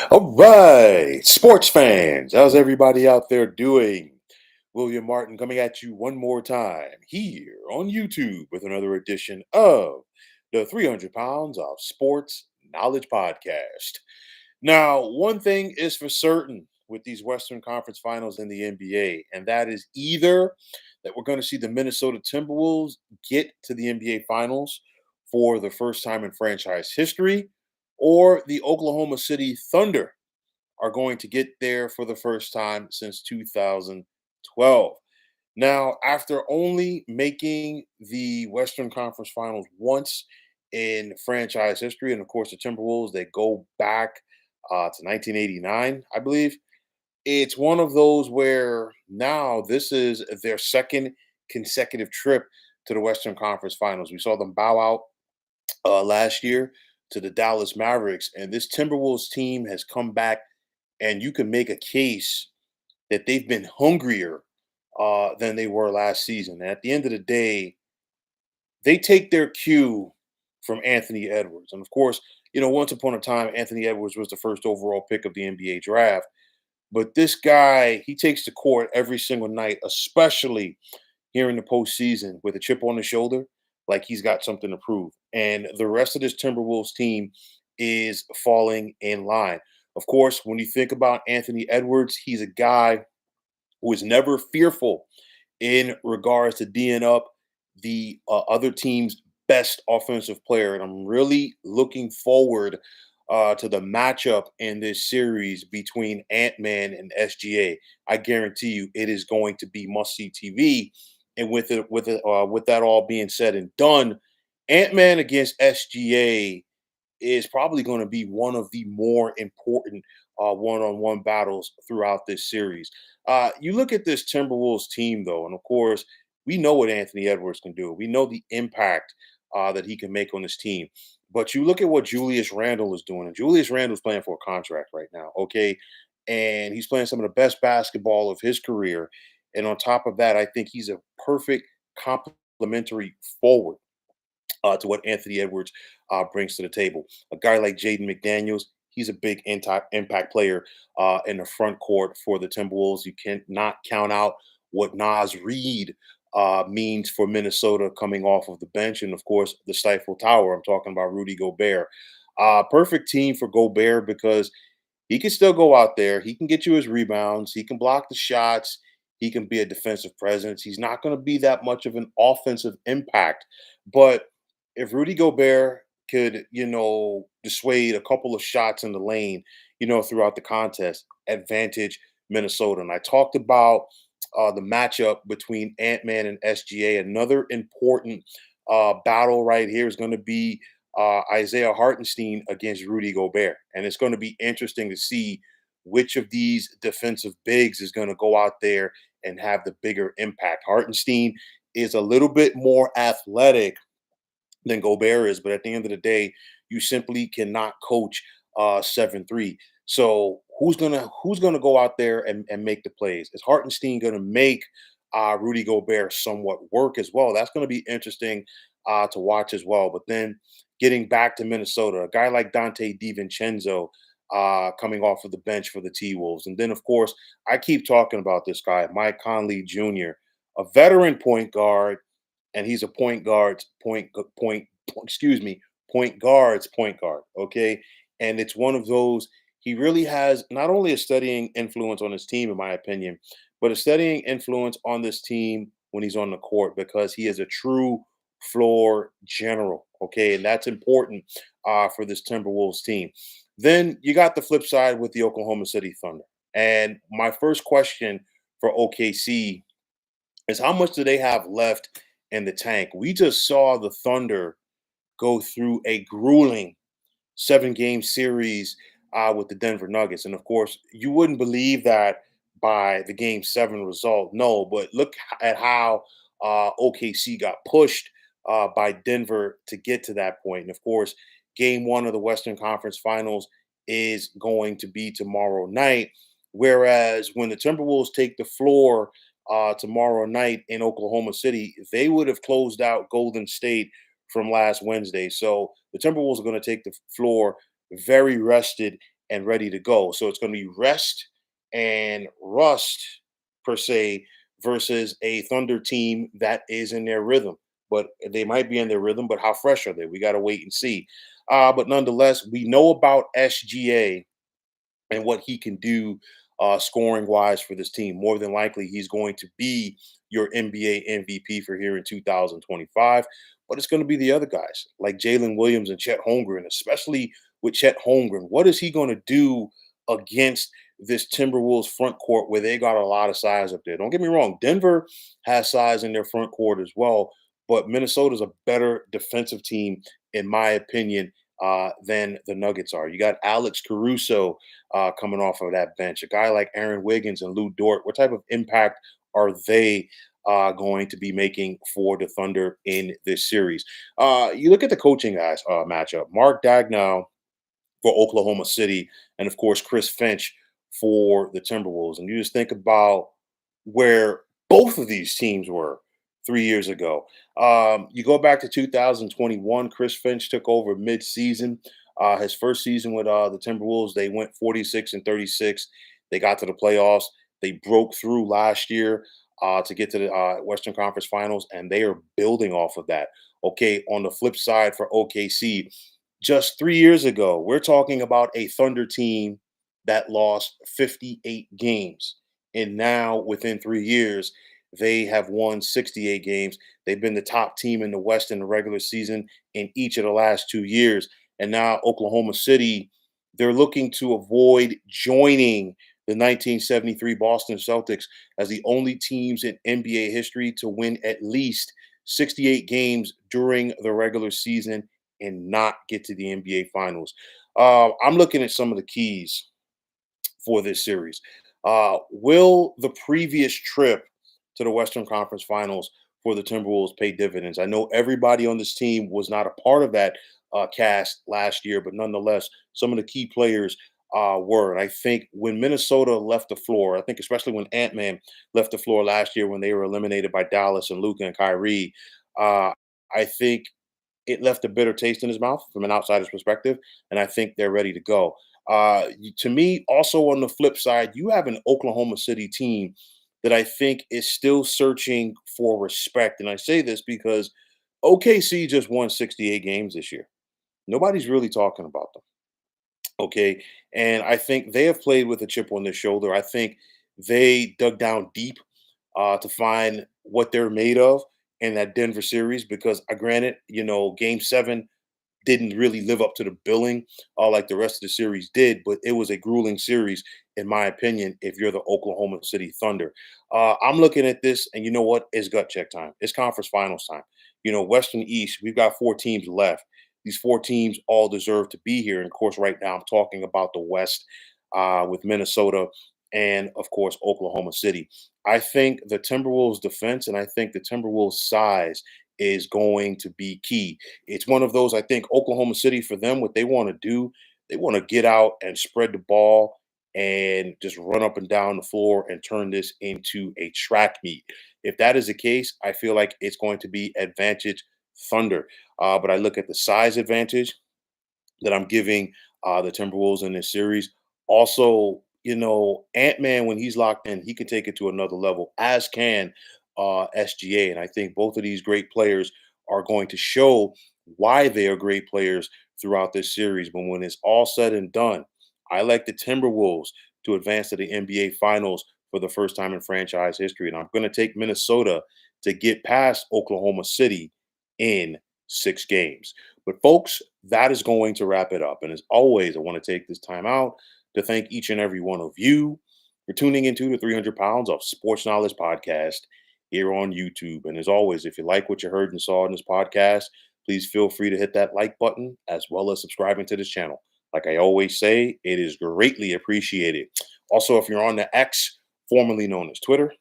All right, sports fans, how's everybody out there doing? William Martin coming at you one more time here on YouTube with another edition of the 300 Pounds of Sports Knowledge Podcast. Now, one thing is for certain with these Western Conference finals in the NBA, and that is either that we're going to see the Minnesota Timberwolves get to the NBA Finals for the first time in franchise history, or the Oklahoma City Thunder are going to get there for the first time since 2012. Now, after only making the Western Conference Finals once in franchise history, and of course, the Timberwolves, they go back to 1989, I believe. It's one of those where now this is their second consecutive trip to the Western Conference Finals. We saw them bow out last year to the Dallas Mavericks, and this Timberwolves team has come back, and you can make a case that they've been hungrier than they were last season. And at the end of the day, they take their cue from Anthony Edwards. And of course, once upon a time, Anthony Edwards was the first overall pick of the NBA draft. But this guy, he takes the court every single night, especially here in the postseason with a chip on the shoulder, like he's got something to prove. And the rest of this Timberwolves team is falling in line. Of course, when you think about Anthony Edwards, he's a guy who is never fearful in regards to D'ing up the other team's best offensive player. And I'm really looking forward to the matchup in this series between Ant-Man and SGA. I guarantee you it is going to be must-see TV. And with that all being said and done, Ant-Man against SGA is probably going to be one of the more important one-on-one battles throughout this series. You look at this Timberwolves team, though, and of course, we know what Anthony Edwards can do. We know the impact that he can make on this team. But you look at what Julius Randle is doing, and Julius Randle's playing for a contract right now, okay? And he's playing some of the best basketball of his career. And on top of that, I think he's a perfect complementary forward to what Anthony Edwards brings to the table. A guy like Jaden McDaniels, he's a big impact player in the front court for the Timberwolves. You cannot count out what Nas Reed means for Minnesota coming off of the bench. And of course, the Stifle Tower. I'm talking about Rudy Gobert. Perfect team for Gobert because he can still go out there. He can get you his rebounds. He can block the shots. He can be a defensive presence. He's not going to be that much of an offensive impact. But if Rudy Gobert could, dissuade a couple of shots in the lane, throughout the contest, advantage Minnesota. And I talked about the matchup between Ant-Man and SGA. Another important battle right here is going to be Isaiah Hartenstein against Rudy Gobert. And it's going to be interesting to see which of these defensive bigs is going to go out there and have the bigger impact. Hartenstein is a little bit more athletic than Gobert is, but at the end of the day, you simply cannot coach 7-3. So who's gonna go out there and make the plays? Is Hartenstein gonna make Rudy Gobert somewhat work as well? That's gonna be interesting to watch as well. But then getting back to Minnesota, a guy like Dante DiVincenzo coming off of the bench for the T-Wolves. And then, of course, I keep talking about this guy, Mike Conley Jr., a veteran point guard, and he's a point guard's point guard. Okay. And it's one of those, he really has not only a studying influence on his team, in my opinion, but a studying influence on this team when he's on the court because he is a true floor general. Okay. And that's important for this Timberwolves team. Then you got the flip side with the Oklahoma City Thunder. And my first question for OKC is how much do they have left in the tank? We just saw the Thunder go through a grueling 7-game series with the Denver Nuggets. And of course, you wouldn't believe that by the game 7 result. No, but look at how OKC got pushed by Denver to get to that point. And of course, game 1 of the Western Conference Finals is going to be tomorrow night. Whereas when the Timberwolves take the floor tomorrow night in Oklahoma City, they would have closed out Golden State from last Wednesday. So the Timberwolves are going to take the floor very rested and ready to go. So it's going to be rest and rust per se versus a Thunder team that is in their rhythm. But they might be in their rhythm, but how fresh are they? We got to wait and see. But nonetheless, we know about SGA and what he can do scoring wise for this team. More than likely, he's going to be your NBA MVP for here in 2025. But it's going to be the other guys like Jalen Williams and Chet Holmgren, especially with Chet Holmgren. What is he going to do against this Timberwolves front court where they got a lot of size up there? Don't get me wrong, Denver has size in their front court as well, but Minnesota's a better defensive team, in my opinion, than the Nuggets are. You got Alex Caruso coming off of that bench. A guy like Aaron Wiggins and Lou Dort, what type of impact are they going to be making for the Thunder in this series? You look at the coaching guys matchup. Mark Dagnall for Oklahoma City, and of course Chris Finch for the Timberwolves. And you just think about where both of these teams were 3 years ago. You go back to 2021. Chris Finch took over mid-season. His first season with the Timberwolves, they went 46-36. They got to the playoffs. They broke through last year to get to the Western Conference Finals, and they are building off of that. Okay, on the flip side for OKC, just 3 years ago, we're talking about a Thunder team that lost 58 games. And now, within 3 years, they have won 68 games. They've been the top team in the West in the regular season in each of the last 2 years. And now, Oklahoma City, they're looking to avoid joining the 1973 Boston Celtics as the only teams in NBA history to win at least 68 games during the regular season and not get to the NBA Finals. I'm looking at some of the keys for this series. Will the previous trip to the Western Conference Finals for the Timberwolves pay dividends? I know everybody on this team was not a part of that cast last year, but nonetheless, some of the key players were. And I think when Minnesota left the floor, I think especially when Ant-Man left the floor last year when they were eliminated by Dallas and Luka and Kyrie, uh, I think it left a bitter taste in his mouth from an outsider's perspective, and I think they're ready to go. To me, also on the flip side, you have an Oklahoma City team that I think is still searching for respect. And I say this because OKC just won 68 games this year. Nobody's really talking about them. Okay. And I think they have played with a chip on their shoulder. I think they dug down deep to find what they're made of in that Denver series because, granted, game seven didn't really live up to the billing like the rest of the series did, but it was a grueling series, in my opinion, if you're the Oklahoma City Thunder. I'm looking at this, and you know what? It's gut check time. It's conference finals time. Western East, we've got 4 teams left. These 4 teams all deserve to be here. And of course, right now I'm talking about the West with Minnesota and, of course, Oklahoma City. I think the Timberwolves' defense and I think the Timberwolves' size is going to be key. It's one of those, I think, Oklahoma City, for them, what they want to do, they want to get out and spread the ball and just run up and down the floor and turn this into a track meet. If that is the case, I feel like it's going to be advantage Thunder. But I look at the size advantage that I'm giving the Timberwolves in this series. Also, Ant Man, when he's locked in, he can take it to another level, as can SGA. And I think both of these great players are going to show why they are great players throughout this series. But when it's all said and done, I like the Timberwolves to advance to the NBA Finals for the first time in franchise history. And I'm going to take Minnesota to get past Oklahoma City in 6 games. But folks, that is going to wrap it up. And as always, I want to take this time out to thank each and every one of you for tuning into the 300 Pounds of Sports Knowledge podcast here on YouTube. And as always, if you like what you heard and saw in this podcast, please feel free to hit that like button as well as subscribing to this channel. Like I always say, it is greatly appreciated. Also, if you're on the X, formerly known as Twitter,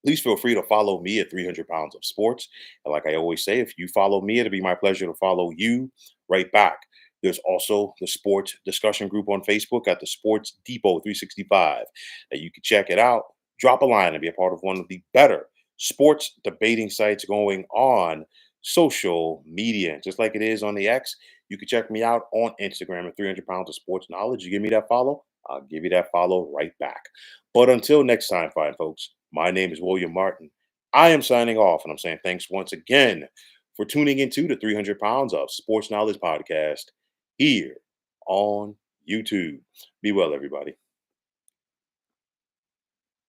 please feel free to follow me at 300 Pounds of Sports. And like I always say, if you follow me, it'll be my pleasure to follow you right back. There's also the sports discussion group on Facebook at the Sports Depot 365. That you can check it out, drop a line, and be a part of one of the better sports debating sites going on social media. Just like it is on the X, You can check me out on Instagram at 300 pounds of sports knowledge. You give me that follow, I'll give you that follow right back. But until next time, fine folks, my name is William Martin. I am signing off, and I'm saying thanks once again for tuning into the 300 pounds of sports knowledge podcast here on YouTube. Be well, everybody.